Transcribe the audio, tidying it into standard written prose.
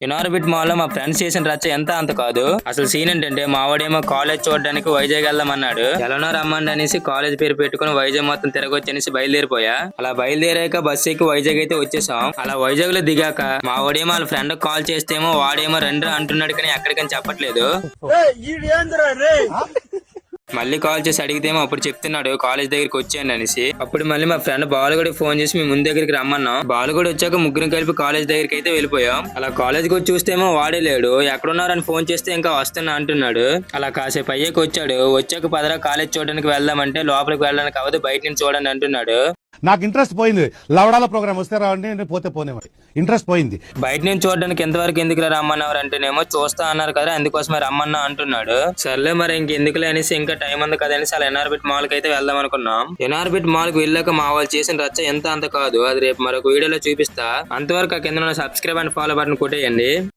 Inorbit mall లో మా friends చేసిన రచ్చ ఎంత అంత కాదు. అసలు సీన్ ఏంటంటే మా వాడేమో కాలేజ్ చూడడానికి వైజాగ్ వెళ్దామన్నాడు. ఎలానో రమ్మండి అనేసి కాలేజ్ పేరు పెట్టుకుని వైజాగ్ మొత్తం తిరగొచ్చి అనేసి బయలుదేరిపోయా. అలా బయలుదేరాక బస్సు ఎక్కి వైజాగ్ అయితే వచ్చేసాం. అలా వైజాగ్ లో దిగాక మా వాడేమో వాళ్ళ ఫ్రెండ్ కాల్ చేస్తేమో వాడేమో రండి అంటున్నాడు కానీ ఎక్కడికని చెప్పట్లేదు. మళ్ళీ కాల్ చేసి అడిగితేమో అప్పుడు చెప్తున్నాడు కాలేజ్ దగ్గరికి వచ్చాను అనేసి. అప్పుడు మళ్ళీ మా ఫ్రెండ్ బాలుగడి ఫోన్ చేసి మేము ముందు దగ్గరికి రమ్మన్నాం. బాలుగడి వచ్చాక ముగ్గురం కలిపి కాలేజ్ దగ్గరికి అయితే వెళ్ళిపోయాం. అలా కాలేజ్కి వచ్చి చూస్తేమో వాడే లేడు. ఎక్కడున్నారని ఫోన్ చేస్తే ఇంకా వస్తున్నా అంటున్నాడు. అలా కాసేపు అయ్యాక వచ్చాడు. వచ్చాక పదరా కాలేజ్ చూడడానికి వెళ్దామంటే లోపలికి వెళ్ళడానికి అవ్వదు, బయట నుంచి చూడండి అంటున్నాడు. నాకు ఇంట్రెస్ట్ పోయింది. లవడాల ప్రోగ్రామ్ వస్తే రావండి, పోతే పోనేవాడి ఇంట్రెస్ట్ పోయింది. బయట నుంచి చూడడానికి ఎంతవరకు ఎందుకు రమ్మన్నారు అంటేనేమో చూస్తా అన్నారు కదా అందుకోసమే రమ్మన్నా అంటున్నాడు. సర్లే మరి ఇంకెందుకులే అనేసి ఇంకా టైం ఉంది కదా అనేసి అలా ఎన్ఆర్బిట్ మాల్ కి అయితే వెళ్దాం అనుకున్నాం. ఎన్ఆర్బిట్ మాల్ కి వెళ్ళాక మా వాళ్ళు చేసిన రచ్చ ఎంత అంత కాదు. అది రేపు మరొక వీడియోలో చూపిస్తా. అంతవరకు ఆ కింద సబ్స్క్రైబ్ అండ్ ఫాలో బటన్ కొట్టేయండి.